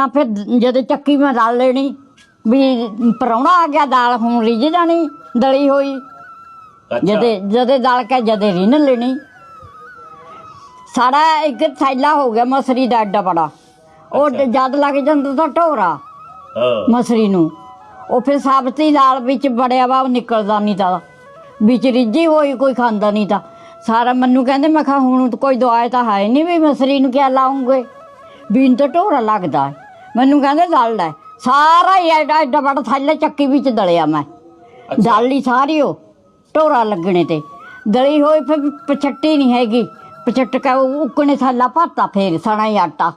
ਤਾਂ ਫਿਰ ਜਦੋਂ ਚੱਕੀ ਮੈਂ ਰਲ ਲੈਣੀ ਵੀ ਪ੍ਰਾਹੁਣਾ ਆ ਗਿਆ, ਦਾਲ ਹੁਣ ਰਿੱਝ ਜਾਣੀ ਦਲੀ ਹੋਈ। ਜਦੇ ਦਲ ਕੇ ਜਦੇ ਰਿੰਨ ਲੈਣੀ। ਸਾਡਾ ਇੱਕ ਥੈਲਾ ਹੋ ਗਿਆ ਮਸਰੀ ਦਾ ਐਡਾ ਬੜਾ, ਉਹ ਜਦ ਲੱਗ ਜਾਂਦਾ ਤਾਂ ਢੋਰਾ ਮਸਰੀ ਨੂੰ, ਉਹ ਫਿਰ ਸਾਬਤੀ ਦਾਲ ਵਿੱਚ ਬੜਿਆ ਵਾ, ਉਹ ਨਿਕਲਦਾ ਨਹੀਂ ਤਾਂ ਵਿੱਚ ਰਿੱਝੀ ਹੋਈ ਕੋਈ ਖਾਂਦਾ ਨਹੀਂ ਤਾਂ ਸਾਰਾ। ਮੈਨੂੰ ਕਹਿੰਦੇ, ਮੈਂ ਕਿਹਾ ਹੁਣ ਕੋਈ ਦਵਾਈ ਤਾਂ ਹੈ ਨਹੀਂ ਵੀ ਮਸਰੀ ਨੂੰ ਕਿਆ ਲਾਉਂਗੇ, ਬੀਨ ਤਾਂ ਢੋਰਾ ਲੱਗਦਾ। ਮੈਨੂੰ ਕਹਿੰਦੇ ਦਲ ਲੈ, ਸਾਰਾ ਹੀ ਐਡਾ ਐਡਾ ਬੜਾ ਥੈਲਾ ਚੱਕੀ ਵਿੱਚ ਦਲਿਆ ਮੈਂ, ਦਲ ਲਈ ਸਾਰੀ ਉਹ ਢੋਰਾ ਲੱਗਣੇ ਤੇ ਦਲੀ ਹੋਈ। ਫਿਰ ਪਛੱਟੀ ਨਹੀਂ ਹੈਗੀ, ਪਛੱਟ ਕੇ ਉੱਕਣੇ ਥੈਲਾ ਭਰਤਾ, ਫੇਰ ਸਣਾ ਹੀ ਆਟਾ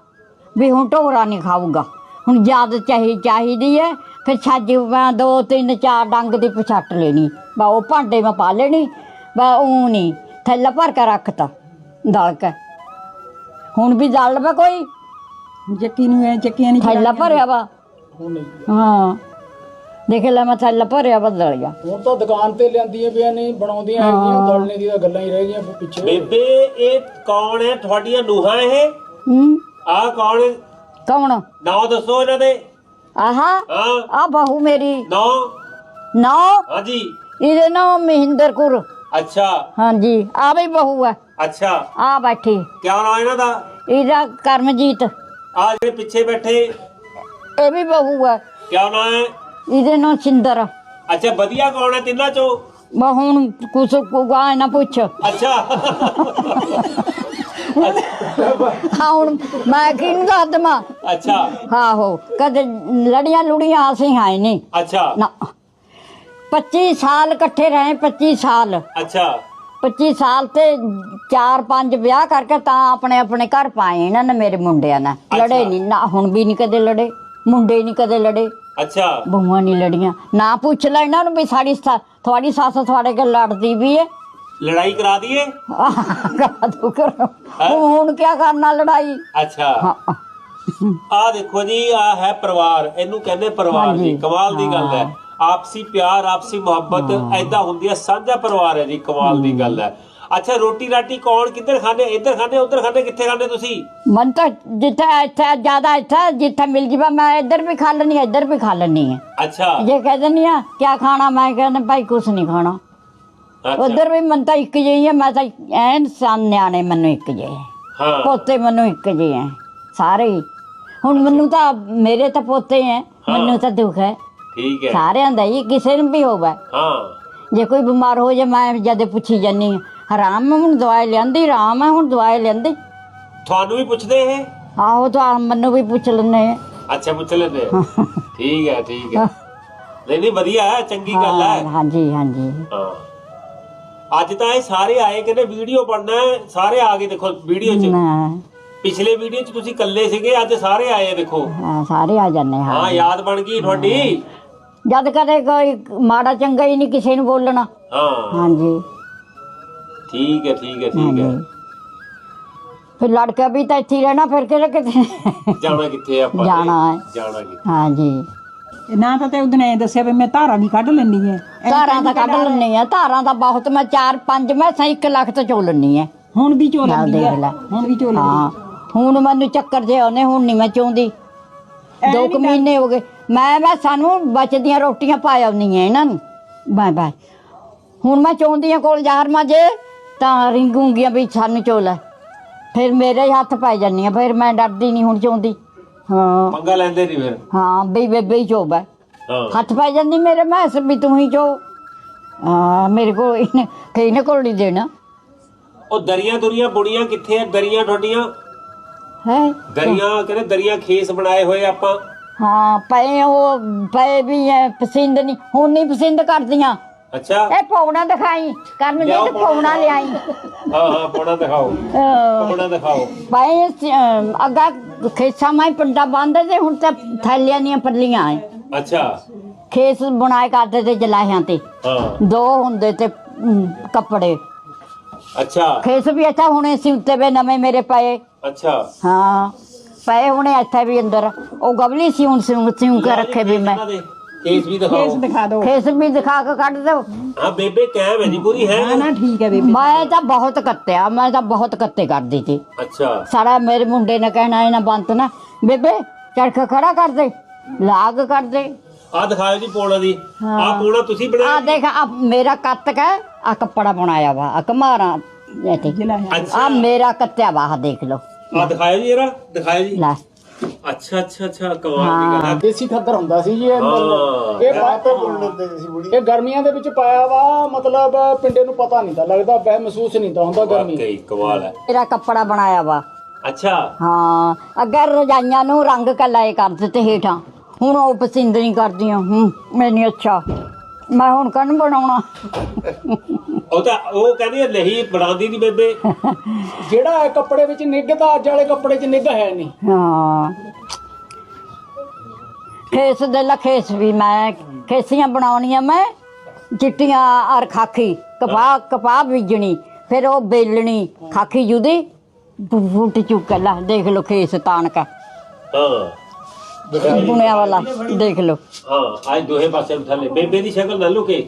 ਵੀ ਹੁਣ ਢੋਰਾ ਨਹੀਂ ਖਾਊਗਾ, ਹੁਣ ਜ਼ਿਆਦਾ ਚਾਹੀਦੀ ਹੈ। ਫਿਰ ਛੱਜ ਮੈਂ 2 3 4 ਡੰਗ ਦੀ ਪਛੱਟ ਲੈਣੀ, ਬਾ ਉਹ ਭਾਂਡੇ ਮੈਂ ਪਾ ਲੈਣੀ, ਬਾ ਉਹ ਨਹੀਂ ਥੈਲਾ ਭਰ ਕੇ ਰੱਖਤਾ ਦਲ ਕੇ। ਹੁਣ ਵੀ ਦਲ ਲਵੇ ਕੋਈ ਚੱਕੀਆਂ ਨਹੀਂ ਥੈਲਾ ਭਰਿਆ ਵਾ। ਹਾਂ ਦੇਖ ਲੈ, ਮੈਂ ਥੈਲਾ ਭਰਿਆ ਵਾ ਦਲਿਆ। ਹੁਣ ਤਾਂ ਦੁਕਾਨ ਤੇ ਲਿਆਂਦੀਆਂ ਪਿਆ ਨਹੀਂ ਬਣਾਉਂਦੀਆਂ ਹੈਗੀਆਂ, ਦਲਣੇ ਦੀ ਤਾਂ ਗੱਲਾਂ ਹੀ ਰਹਿ ਗਈਆਂ ਪਿੱਛੇ। ਬੇਬੇ ਇਹ ਕੌਣ ਹੈ ਤੁਹਾਡੀਆਂ ਨੂੰਹਾਂ? ਇਹ ਆਹ ਕੌਣ? ਕੌਣ? ਨਾਂ ਦੱਸੋ ਇਹਨਾਂ ਦੇ। ਆਹਾ ਆ ਬਹੂ ਮੇਰੀ। ਨਾਂ? ਹਾਂਜੀ। ਇਹਦੇ ਨਾਮ ਮਹਿੰਦਰ ਕੌਰ। ਅੱਛਾ ਹਾਂਜੀ, ਆ ਵੀ ਬਹੂ ਹੈ। ਅੱਛਾ ਆ ਬੈਠੀ। ਕਿਆ ਨਾਂ ਇਹਨਾਂ ਦਾ? ਇਹਦਾ ਕਰਮਜੀਤ। ਆ ਜਿਹੜੇ ਪਿੱਛੇ ਬੈਠੇ ਇਹ ਵੀ ਬਹੂ ਹੈ। ਕਿਆ ਨਾਂ ਹੈ? ਇਹਦੇ ਨਾਲ ਸਿੰਦਰ। ਅੱਛਾ ਵਧੀਆ ਕੌਣ ਹੈ ਤਿੰਨਾਂ ਚੋਂ? ਮੈਂ ਹੁਣ ਕੁਛ ਗਾ ਨਾ ਪੁੱਛ। ਅੱਛਾ ਹਾਂ ਹੁਣ ਮੈਂ ਕਿਹਨੂੰ ਦੱਸ ਦੇਵਾਂ। ਅੱਛਾ ਆਹੋ ਕਦੇ ਲੜੀਆਂ ਲੁੜੀਆਂ ਅਸੀਂ ਹੈ ਨਹੀਂ। ਅੱਛਾ ਨਾ 25 ਸਾਲ ਇਕੱਠੇ ਰਹੇ, 25 ਸਾਲ। ਅੱਛਾ 25 ਸਾਲ ਤੇ 4 5 ਵਿਆਹ ਕਰਕੇ ਤਾਂ ਆਪਣੇ ਆਪਣੇ ਘਰ ਪਾਏ ਇਹਨਾਂ ਨੇ ਮੇਰੇ ਮੁੰਡਿਆਂ ਨੇ। ਲੜੇ ਨਹੀਂ ਨਾ, ਹੁਣ ਵੀ ਨਹੀਂ ਕਦੇ ਲੜੇ, ਮੁੰਡੇ ਨਹੀਂ ਕਦੇ ਲੜੇ। ਅੱਛਾ ਬਹੂਆਂ ਨਹੀਂ ਲੜੀਆਂ। ਨਾ ਪੁੱਛ ਲੈ ਇਹਨਾਂ ਨੂੰ ਵੀ ਸਾਡੀ ਤੁਹਾਡੀ ਸੱਸ ਤੁਹਾਡੇ ਕੋਲ ਲੜਦੀ ਵੀ ਹੈ। ਲੜਾਈ ਕਰਾ ਦਈਏ? ਹੁਣ ਕੀ ਕਰਨਾ ਲੜਾਈ। ਅੱਛਾ ਆ ਦੇਖੋ ਜੀ, ਆ ਹੈ ਪਰਿਵਾਰ, ਇਹਨੂੰ ਕਹਿੰਦੇ ਪਰਿਵਾਰ ਜੀ। ਕਮਾਲ ਦੀ ਗੱਲ ਹੈ, ਆਪਸੀ ਪਿਆਰ, ਆਪਸੀ ਮੁਹੱਬਤ ਐਦਾਂ ਹੁੰਦੀ ਹੈ, ਸਾਂਝਾ ਪਰਿਵਾਰ ਹੈ ਜੀ, ਕਮਾਲ ਦੀ ਗੱਲ ਹੈ। ਅੱਛਾ ਰੋਟੀ ਰਾਟੀ ਕੌਣ ਕਿੱਧਰ ਖਾਂਦੇ? ਇੱਧਰ ਖਾਂਦੇ ਉੱਧਰ ਖਾਂਦੇ, ਕਿੱਥੇ ਖਾਂਦੇ ਤੁਸੀਂ? ਮਨ ਤਾਂ ਜਿੱਥੇ ਇੱਥੇ ਜ਼ਿਆਦਾ ਇੱਥੇ ਜਿੱਥੇ ਮਿਲ ਜਾਵੇ ਮੈਂ ਇੱਧਰ ਵੀ ਖਾ ਲੈਣੀ, ਇੱਧਰ ਵੀ ਖਾ ਲੈਣੀ ਹੈ। ਅੱਛਾ ਜੇ ਕਹਿ ਦਿੰਦੀ ਆ ਕਿਆ ਖਾਣਾ, ਮੈਂ ਕਹਿੰਦਾ ਭਾਈ ਕੁਛ ਨਹੀਂ ਖਾਣਾ। ਉਧਰ ਵੀ ਮਨ ਤਾਂ ਇੱਕ ਜਿਹੀ ਹੈ, ਮੈਂ ਤਾਂ ਐਨ ਨਿਆਣੇ ਮੈਨੂੰ ਇੱਕ ਜਿਹੇ, ਪੋਤੇ ਮੈਨੂੰ ਇੱਕ ਜਿਹੇ ਹੈ ਸਾਰੇ। ਹੁਣ ਮੈਨੂੰ ਤਾਂ ਮੇਰੇ ਤਾਂ ਪੋਤੇ ਹੈ, ਮੈਨੂੰ ਤਾਂ ਦੁੱਖ ਹੈ। ਠੀਕ ਹੈ, ਸਾਰਿਆਂ ਦਾ ਹੀ, ਕਿਸੇ ਨੂੰ ਵੀ ਹੋਵੇ। ਜੇ ਕੋਈ ਬਿਮਾਰ ਹੋ ਜਾਏ ਮੈਂ ਜਦ ਪੁੱਛੀ ਜਾਨੀ ਆਰਾਮ, ਹੁਣ ਦਵਾਈ ਲਿਆਂਦੀ, ਆਰਾਮ ਹੈ ਹੁਣ ਦਵਾਈ ਲਿਆਂਦੀ। ਤੁਹਾਨੂੰ ਵੀ ਪੁੱਛਦੇ ਇਹ? ਆਹੋ ਤਾਂ ਮੈਨੂੰ ਵੀ ਪੁੱਛ ਲੈਂਦੇ। ਅੱਛਾ ਪੁੱਛ ਲੈਂਦੇ। ਠੀਕ ਹੈ ਠੀਕ ਹੈ, ਨਹੀਂ ਵਧੀਆ ਹੈ, ਚੰਗੀ ਗੱਲ ਹੈ। ਹਾਂਜੀ ਹਾਂਜੀ। ਹਾਂ ਅੱਜ ਤਾਂ ਇਹ ਸਾਰੇ ਆਏ, ਕਹਿੰਦੇ ਵੀਡੀਓ ਬਣਨਾ, ਸਾਰੇ ਆ ਗਏ। ਦੇਖੋ ਵੀਡੀਓ ਚ, ਪਿਛਲੇ ਵੀਡੀਓ ਚ ਤੁਸੀਂ ਇਕੱਲੇ ਸੀਗੇ, ਅੱਜ ਸਾਰੇ ਆਏ ਦੇਖੋ। ਸਾਰੇ ਆ ਜਾਂਦੇ। ਹਾਂ ਯਾਦ ਬਣ ਗਈ ਤੁਹਾਡੀ। ਜਦ ਕਦੇ ਕੋਈ ਮਾੜਾ ਚੰਗਾ ਹੀ ਨਹੀਂ ਕਿਸੇ ਨੂੰ ਬੋਲਣਾ। ਹਾਂ ਹਾਂਜੀ ਠੀਕ ਹੈ ਠੀਕ ਹੈ ਠੀਕ ਹੈ। ਫਿਰ ਲੜਕਾ ਵੀ ਤਾਂ ਇੱਥੇ ਹੀ ਰਹਿਣਾ, ਫਿਰ ਕਿਤੇ ਕਿਤੇ ਜਾਣਾ ਕਿੱਥੇ ਆਪਾਂ? ਜਾਣਾ ਹੈ, ਜਾਣਾ ਕਿੱਥੇ? ਹਾਂਜੀ। ਨਾ ਤਾਂ ਤੇ ਉਹਨੇ ਦੱਸਿਆ ਵੀ ਮੈਂ ਧਾਰਾਂ ਵੀ ਕੱਢ ਲੈਣੀ ਹੈ। ਧਾਰਾਂ ਤਾਂ ਕੱਢ ਲੈਣੀ ਆ, ਧਾਰਾਂ ਦਾ ਬਹੁਤ। ਮੈਂ 4 5 ਮੈਸਾਂ 1 ਲੱਖ ਤੋਂ ਚੋ ਲੈਣੀ ਹੈ। ਹੁਣ ਵੀ ਚੋ ਲੈਂਦੀ ਹੈ, ਹੁਣ ਵੀ ਚੋ ਲੈਂਦੀ। ਹਾਂ ਹੁਣ ਮੈਨੂੰ ਚੱਕਰ ਜੇ ਆਉਨੇ, ਹੁਣ ਨਹੀਂ ਮੈਂ ਚਾਹੁੰਦੀ। 2 ਮਹੀਨੇ ਹੋ ਗਏ ਮੈਂ ਸਾਨੂੰ ਬਚਦੀਆਂ ਰੋਟੀਆਂ ਪਾ ਆਉਂਦੀਆਂ ਇਹਨਾਂ ਨੂੰ। ਬਾਏ ਹੁਣ ਮੈਂ ਚਾਹੁੰਦੀ ਹਾਂ ਕੋਲ ਜ਼ਾਹਰ ਮਾ ਜੇ ਤਾਂ ਰਿੰਗੂਗੀਆਂ ਵੀ ਸਾਨੂੰ ਚੋ ਲੈ, ਫਿਰ ਮੇਰੇ ਹੱਥ ਪੈ ਜਾਂਦੀਆਂ, ਫਿਰ ਮੈਂ ਡਰਦੀ ਨਹੀਂ ਹੁਣ ਚਾਹੁੰਦੀ। ਹਾਂ ਪੰਗਾ ਲੈਂਦੇ ਨਹੀਂ ਫਿਰ? ਹਾਂ ਬਈ ਬੇਬੇ ਹੀ ਚੋਬ ਹੈ, ਹੱਥ ਪੈ ਜਾਂਦੀ ਮੇਰੇ। ਮੈਂ ਵੀ ਤੂੰ ਹੀ ਚੋ। ਮੇਰੇ ਕੋਲ ਇਹਨੇ ਕੋਲ ਨਹੀਂ ਦੇਣਾ। ਉਹ ਦਰੀਆਂ ਦੁਰੀਆਂ ਬੁਣੀਆਂ ਕਿੱਥੇ ਆ? ਦਰੀਆਂ ਤੁਹਾਡੀਆਂ ਹੈ ਦਰੀਆਂ, ਕਹਿੰਦੇ ਦਰੀਆਂ ਖੇਸ ਬਣਾਏ ਹੋਏ ਆਪਾਂ। ਹਾਂ ਪਏ, ਉਹ ਪਏ ਵੀ ਹੈ, ਪਸੰਦ ਨਹੀਂ ਹੁਣ ਨਹੀਂ ਪਸੰਦ ਕਰਦੀਆਂ। ਅੱਛਾ ਇਹ ਪੌਣਾ ਦਿਖਾਈ ਕਰਨ ਦੇ, ਪੌਣਾ ਲਿਆਈ। ਹਾਂ ਪੌਣਾ ਦਿਖਾਓ, ਪੌਣਾ ਦਿਖਾਓ। ਪਏ ਅੱਗਾ ਖੇਸਾਂ ਮਾਈ ਪਿੰਡਾ ਬੰਨਦੇ ਤੇ ਹੁਣ ਤਾਂ ਥੈਲੀਆਂ ਦੀਆਂ ਪੱਲੀਆਂ ਹੈ। ਅੱਛਾ ਖੇਸ ਬੁਣਾਏ ਕਰਦੇ ਤੇ ਜਲਾਹਿਆਂ ਤੇ। 2 ਹੁੰਦੇ ਤੇ ਕੱਪੜੇ। ਅੱਛਾ ਖੇਸ ਵੀ ਇੱਥੇ ਹੁਣੇ ਸਿਉਂਤੇ ਵੇ ਨਵੇਂ ਮੇਰੇ ਪਏ। ਅੱਛਾ ਹਾਂ ਪਏ ਹੁਣੇ ਇੱਥੇ ਵੀ ਅੰਦਰ। ਉਹ ਗਵਲੀ ਸਿਉਂ ਕੇ ਰੱਖੇ ਵੀ ਮੈਂ। ਖੇਸ ਵੀ ਦਿਖਾਓ, ਖੇਸ ਦਿਖਾ ਦਿਓ। ਖੇਸ ਵੀ ਦਿਖਾ ਕੇ ਕੱਢ ਦਿਓ। ਹਾਂ ਬੇਬੇ ਕਾਇਮ ਹੈ ਜੀ ਪੂਰੀ ਹੈ ਨਾ? ਠੀਕ ਹੈ ਬੇਬੇ। ਮੈਂ ਤਾਂ ਬਹੁਤ ਕੱਤਿਆ, ਮੈਂ ਤਾਂ ਬਹੁਤ ਕੱਤੇ ਕਰਦੀ ਸੀ। ਅੱਛਾ ਸਾਰਾ ਮੇਰੇ ਮੁੰਡੇ ਨੇ ਕਹਿਣਾ ਇਹਨਾਂ ਬੰਤ ਨਾ ਬੇਬੇ ਚਰਖਾ ਖੜਾ ਕਰ ਦੇ, ਲਾਗ ਕਰ ਦੇ। ਆ ਦਿਖਾਓ ਜੀ ਪੋਣਾ ਦੀ, ਹਾਂ। ਆ ਪੋਣਾ ਤੁਸੀਂ ਆ ਬਣਾਇਆ? ਦੇਖ ਆ ਮੇਰਾ ਕੱਤ ਕਾ ਆ ਕੱਪੜਾ ਬਣਾਇਆ ਵਾ ਆ ਕਮਾਰਾ ਇੱਥੇ ਜ਼ਿਲ੍ਹਾ ਹੈ। ਅੱਛਾ ਆ ਮੇਰਾ ਕੱਤਿਆ ਵਾ ਆਹ ਦੇਖ ਲਓ ਆ ਦਿਖਾਓ ਜੀ, ਇਹਦਾ ਦਿਖਾਓ ਜੀ। ਲੈ ਅੱਛਾ ਅੱਛਾ ਅੱਛਾ, ਕਮਾਲ ਦੀ ਗੱਲ ਹੈ। ਦੇਸੀ ਖੱਦਰ ਹੁੰਦਾ ਸੀ ਜੀ ਇਹ ਹਾਂ। ਇਹ ਆਪੇ ਬੁਣ ਲੈਂਦੇ ਸੀ ਬੁੜੀ। ਇਹ ਗਰਮੀਆਂ ਦੇ ਵਿੱਚ ਪਾਇਆ ਵਾ, ਮਤਲਬ ਪਿੰਡੇ ਨੂੰ ਪਤਾ ਨਹੀਂ ਤਾਂ ਲੱਗਦਾ, ਵੈ ਮਹਿਸੂਸ ਨਹੀਂ ਤਾਂ ਹੁੰਦਾ ਗਰਮੀ। ਵਾਕਈ ਕਮਾਲ ਹੈ। ਮੇਰਾ ਕੱਪੜਾ ਬਣਾਇਆ ਵਾ। ਅੱਛਾ ਹਾਂ ਅੱਗੇ ਰਜਾਈਆਂ ਨੂੰ ਰੰਗ ਕਲਾਏ ਕਰ ਦਿੱਤੇ ਹੇਠਾਂ, ਹੁਣ ਉਹ ਪਸੰਦ ਨਹੀਂ ਕਰਦੀਆਂ। ਮੈਨੂੰ ਅੱਛਾ ਮੈਂ ਹੁਣ ਕੰਨ ਬਣਾਉਣਾ। ਉਹ ਤਾਂ ਉਹ ਕਹਿੰਦੀ ਹੈ ਨਹੀਂ ਬਣਾਉਂਦੀ ਨਹੀਂ ਬੇਬੇ। ਜਿਹੜਾ ਇਹ ਕੱਪੜੇ ਵਿੱਚ ਨਿੱਘ ਤਾਂ ਅੱਜ ਵਾਲੇ ਕੱਪੜੇ 'ਚ ਨਿੱਘ ਹੈ ਨਹੀਂ। ਹਾਂ ਖੇਸ ਦੇ ਲਖੇਸ ਵੀ ਮੈਂ ਖੇਸੀਆਂ ਬਣਾਉਣੀਆਂ ਮੈਂ ਚਿੱਟੀਆਂ ਔਰ ਖਾਕੀ ਕਪਾਹ ਬੀਜਣੀ, ਫਿਰ ਉਹ ਬੇਲਣੀ ਖਾਕੀ ਜੁਦੀ ਫੁੱਟ ਚੁੱਕ ਲਾ ਦੇਖ ਲੋ ਖੇਸ ਤਾਣ ਕੇ ਹਾਂ ਬੁਣਿਆ ਵਾਲਾ ਦੇਖ ਲੋ। ਹਾਂ ਅੱਜ ਦੋਹੇ ਪਾਸੇ ਨੂੰ ਥੱਲੇ ਬੇਬੇ ਦੀ ਸ਼ਕਲ ਨਾ ਲੁਕੇ।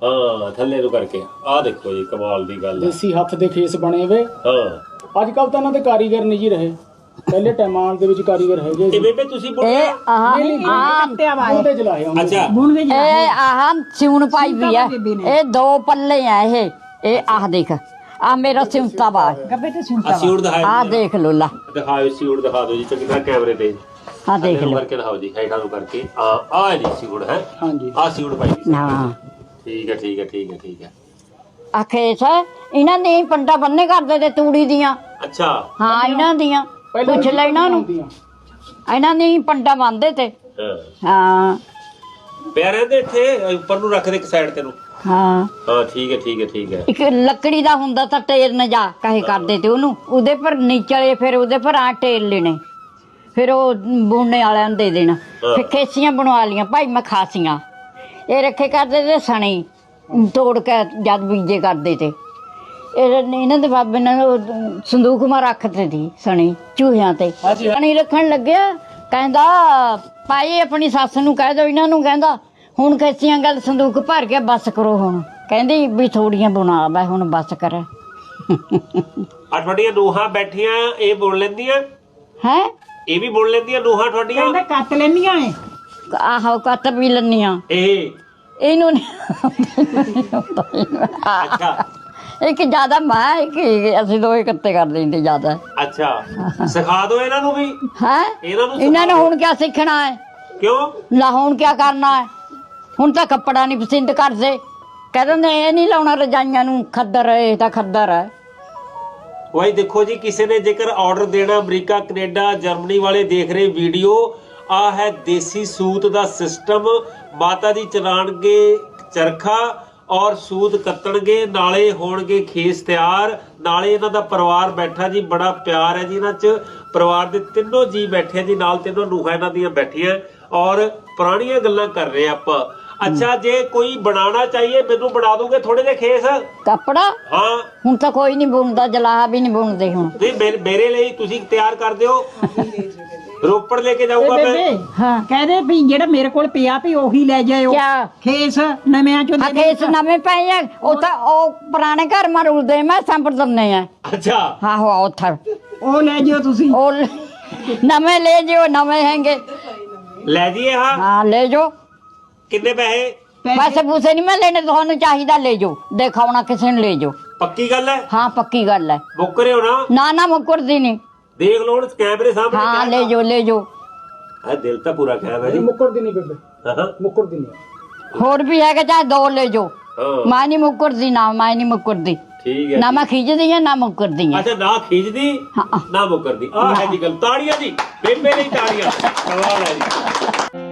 ਹਾਂ ਥੱਲੇ ਨੂੰ ਕਰਕੇ ਆਹ ਦੇਖੋ ਜੀ, ਕਮਾਲ ਦੀ ਗੱਲ ਹੈ। ਦੇਸੀ ਹੱਥ ਦੇ ਖੇਸ ਬਣੇ ਵੇ। ਹਾਂ ਅੱਜ ਕੱਲ ਤਾਂ ਇਹਨਾਂ ਦੇ ਕਾਰੀਗਰ ਨਹੀਂ ਜੀ ਰਹੇ, ਪਹਿਲੇ ਟਾਈਮਾਂ ਦੇ ਵਿੱਚ ਕਾਰੀਗਰ ਹੈਗੇ ਤੇ ਜੀ। ਬੇਬੇ ਤੁਸੀਂ ਇਹ ਬੁਣਿਆ? ਆਹ ਕੱਤਿਆ ਵਾ ਉਹਦੇ ਜਲਾਏ ਹੁੰਦੇ। ਅੱਛਾ ਬੁਣ ਦੇ ਜਿਹੜਾ ਇਹ ਆਹ ਸਿਉਣ ਪਾਈ ਵੀ ਆ, ਇਹ 2 ਪੱਲੇ ਆ ਇਹ ਆਹ ਦੇਖ ਆ ਮੇਰਾ ਸਿਉਂਤਾ ਵਾ ਗੱਬੇ ਤੇ ਸੁਣਤਾ ਅਸੀਂ ਉੜ ਦਿਖਾਓ ਆਹ ਦੇਖ ਲੋ ਲਾ ਦਿਖਾਓ ਸੀਉੜ ਦਿਖਾ ਦਿਓ ਜੀ ਚੰਗੀ ਤਰ੍ਹਾਂ ਕੈਮਰੇ ਤੇ। ਆਹ ਦੇਖ ਥੱਲੇ ਨੂੰ ਲੋ। ਕਰਕੇ ਦਿਖਾਓ ਜੀ, ਹੈਠਾਂ ਨੂੰ ਕਰਕੇ। ਆ ਜੀ ਸੀਉੜ ਹੈ। ਹਾਂਜੀ ਆ ਸੀਉੜ ਪਾਈ ਸੀ। ਹਾਂ ਠੀਕ ਹੈ ਠੀਕ ਹੈ ਠੀਕ ਹੈ ਠੀਕ ਹੈ। ਆ ਖੇਸ ਇਹਨਾਂ ਨੇ ਪੰਡਾ ਬੰਨੇ ਕਰਦੇ ਤੇ ਤੂੜੀ ਦੀਆਂ। ਅੱਛਾ ਹਾਂ ਇਹਨਾਂ ਦੀਆਂ ਪੁੱਛ ਲੈ ਇਹਨਾਂ ਨੂੰ, ਇਹਨਾਂ ਨੇ ਹੀ ਪੰਡਾ ਬੰਨਦੇ ਤੇ। ਹਾਂ ਹਾਂ ਪੈਰਾਂ ਦੇ ਇੱਥੇ ਉੱਪਰ ਨੂੰ ਰੱਖ ਦੇ ਇੱਕ ਸਾਈਡ ਤੇ ਨੂੰ। ਹਾਂ ਹਾਂ ਠੀਕ ਹੈ ਠੀਕ ਹੈ ਠੀਕ ਹੈ। ਇੱਕ ਲੱਕੜੀ ਦਾ ਹੁੰਦਾ ਤਾਂ ਟੇਰ ਨਾ ਜਾ ਕਹੇ ਕਰਦੇ ਤੇ ਉਹਨੂੰ, ਉਹਦੇ ਪਰ ਨੀਚਲੇ ਫਿਰ ਉਹਦੇ ਪਰ ਆ ਟੇਰ ਲੈਣੇ, ਫਿਰ ਉਹ ਬੁਣਨੇ ਵਾਲਿਆਂ ਨੂੰ ਦੇ ਦੇਣਾ। ਫਿਰ ਖੇਸੀਆਂ ਬਣਵਾ ਲੀਆਂ ਭਾਈ ਮੈਂ ਖਾਸੀਆਂ, ਇਹ ਰੱਖੇ ਕਰਦੇ ਤੇ ਸਣੀ ਤੋੜ ਕੇ ਜਦ ਬੀਜੇ ਕਰਦੇ ਤੇ। ਇਹਨਾਂ ਦੇ ਬਾਬੇ ਨੇ ਉਹ ਸੰਦੂਕ ਮਾ ਰੱਖਦੇ ਸੀ ਸਣੀ ਚੂਹਿਆਂ ਤੇ। ਸਣੀ ਰੱਖਣ ਲੱਗਿਆ, ਕਹਿੰਦਾ ਭਾਈ ਆਪਣੀ ਸੱਸ ਨੂੰ ਕਹਿ ਦਿਓ ਇਹਨਾਂ ਨੂੰ, ਕਹਿੰਦਾ ਹੁਣ ਖੇਸੀਆਂ ਗੱਲ ਸੰਦੂਕ ਭਰ ਕੇ ਬਸ ਕਰੋ ਹੁਣ, ਕਹਿੰਦੀ ਵੀ ਥੋੜੀਆਂ ਬਣਾ ਬੈ ਹੁਣ ਬਸ ਕਰ। ਆ ਤੁਹਾਡੀਆਂ ਨੂਹਾਂ ਬੈਠੀਆਂ ਇਹ ਬੁਣ ਲੈਂਦੀਆਂ? ਹੈ ਇਹ ਵੀ ਬੁਣ ਲੈਂਦੀਆਂ ਨੂਹਾਂ ਤੁਹਾਡੀਆਂ? ਕਹਿੰਦਾ ਕੱਤ ਲੈਣੀਆਂ ਏ। ਆਹੋ ਕੱਤ ਵੀ ਲੈਂਦੀਆਂ ਇਹ ਇਹਨੂੰ ਅੱਛਾ ਇੱਕ ਜ਼ਿਆਦਾ ਮੈਂ ਇੱਕ ਅਸੀਂ ਦੋਏ ਕੱਤੇ ਕਰ ਲੈਂਦੇ ਜ਼ਿਆਦਾ। ਅੱਛਾ ਸਿਖਾ ਦਿਓ ਇਹਨਾਂ ਨੂੰ ਵੀ। ਹੈ ਇਹਨਾਂ ਨੇ ਹੁਣ ਕਿਆ ਸਿੱਖਣਾ ਹੈ? ਕਿਉਂ? ਲਾ ਹੁਣ ਕਿਆ ਕਰਨਾ ਹੈ? ਹੁਣ ਤਾਂ ਕੱਪੜਾ ਨਹੀਂ ਪਸੰਦ ਕਰਦੇ, ਕਹਿ ਦਿੰਦੇ ਇਹ ਨਹੀਂ ਲਾਉਣਾ ਰਜਾਈਆਂ ਨੂੰ, ਖੱਦਰ ਇਹ ਤਾਂ ਖੱਦਰ ਹੈ। ਭਾਈ ਦੇਖੋ ਜੀ, ਕਿਸੇ ਨੇ ਜੇਕਰ ਆਰਡਰ ਦੇਣਾ, ਅਮਰੀਕਾ ਕੈਨੇਡਾ ਜਰਮਨੀ ਵਾਲੇ ਦੇਖ ਰਹੇ ਵੀਡੀਓ, ਆ ਹੈ ਦੇਸੀ ਸੂਤ ਦਾ ਸਿਸਟਮ। ਮਾਤਾ ਜੀ ਚਲਾਣਗੇ ਚਰਖਾ ਔਰ ਸੂਤ ਕੱਤਣਗੇ, ਨਾਲੇ ਹੋਣਗੇ ਖੇਸ ਤਿਆਰ, ਨਾਲੇ ਇਹਨਾਂ ਦਾ ਪਰਿਵਾਰ ਬੈਠਾ ਜੀ। ਬੜਾ ਪਿਆਰ ਹੈ ਜੀ ਇਹਨਾਂ 'ਚ। ਪਰਿਵਾਰ ਦੇ ਤਿੰਨੋਂ ਜੀ ਬੈਠੇ ਜੀ, ਨਾਲ ਤਿੰਨੋਂ ਨੂੰਹਾਂ ਇਹਨਾਂ ਦੀਆਂ ਬੈਠੀਆਂ ਔਰ ਪੁਰਾਣੀਆਂ ਗੱਲਾਂ ਕਰ ਰਹੇ ਆਪਾਂ। ਅੱਛਾ ਜੇ ਕੋਈ ਬਣਾਉਣਾ ਚਾਹੀਏ ਮੈਨੂੰ ਬਣਾ ਦੋਗੇ ਥੋੜੇ ਜਿਹੇ ਖੇਸ? ਕੱਪੜਾ ਹਾਂ ਹੁਣ ਤਾਂ ਕੋਈ ਨਹੀਂ ਬੁਣਦਾ, ਜਲਾਹਾ ਵੀ ਨਹੀਂ ਬੁਣਦੇ ਹੁਣ। ਨਹੀਂ ਮੇਰੇ ਲਈ ਤੁਸੀਂ ਤਿਆਰ ਕਰ ਦਿਓ, ਰੋਪੜ ਲੈ ਕੇ ਜਾਊਗਾ ਮੈਂ। ਬੇਬੇ ਹਾਂ ਕਹਦੇ ਵੀ ਜਿਹੜਾ ਮੇਰੇ ਕੋਲ ਪਿਆ ਵੀ ਉਹੀ ਲੈ ਜਾਇਓ ਕਿਆ ਖੇਸ ਨਵਿਆਂ ਚੋਂ ਆ ਖੇਸ ਨਵੇਂ ਪਏ ਆ, ਉਹ ਤਾਂ ਉਹ ਪੁਰਾਣੇ ਘਰ ਮਾ ਰੁਲਦੇ ਮੈਂ ਸੰਪਰ ਦਿੰਨੇ ਆ। ਅੱਛਾ ਆਹੋ ਉੱਥੇ ਉਹ ਲੈ ਜਾਇਓ ਤੁਸੀਂ। ਉਹ ਨਵੇਂ ਲੈ ਜਿਓ, ਨਵੇਂ ਹੈਗੇ। ਲੈ ਜੀਏ। ਹਾਂ ਲੈ ਜਾਓ, ਕਿੰਨੇ ਪੈਸੇ? ਪੈਸੇ ਪੂਸੇ ਨਹੀਂ ਮੈਂ ਲੈਣੇ, ਤੁਹਾਨੂੰ ਚਾਹੀਦਾ ਲੈ ਜਾਓ, ਦਿਖਾਉਣਾ ਕਿਸੇ ਨੂੰ ਲੈ ਜਾਓ। ਪੱਕੀ ਗੱਲ ਹੈ? ਹਾਂ ਪੱਕੀ ਗੱਲ ਹੈ, ਮੁੱਕ ਰਹੇ ਹੋ ਨਾ? ਨਾ ਨਾ ਮੁੱਕਰਦੀ ਨਹੀਂ। ਦੇਖ ਲਓ ਹੁਣ ਕੈਮਰੇ ਸਾਹਮਣੇ। ਹਾਂ ਲੈ ਜਾਓ ਲੈ ਜਾਓ। ਆ ਦਿਲ ਤਾਂ ਪੂਰਾ ਕਹਿ ਹੈ ਜੀ। ਮੁੱਕਰਦੀ ਨਹੀਂ ਬੇਬੇ, ਹਾਂ ਮੁੱਕਰਦੀ ਨਹੀਂ। ਹੋਰ ਵੀ ਹੈਗਾ, ਚਾਹੇ 2 ਲੈ ਜਾਓ। ਹਾਂ ਮੈਂ ਨਹੀਂ ਮੁੱਕਰਦੀ, ਨਾ ਮੈਂ ਨਹੀਂ ਮੁੱਕਰਦੀ, ਠੀਕ ਹੈ। ਨਾ ਮੈਂ ਖਿੱਚਦੀ ਆ ਨਾ ਮੁੱਕਰਦੀ ਆ। ਅੱਛਾ ਨਾ ਖਿੱਚਦੀ ਹਾਂ। ਨਾ ਮੁੱਕਰਦੀ। ਆ ਹੈ ਜੀ ਗੱਲ। ਤਾੜੀਆਂ ਜੀ ਬੇਬੇ ਲਈ, ਤਾੜੀਆਂ। ਕਮਾਲ ਹੈ ਜੀ।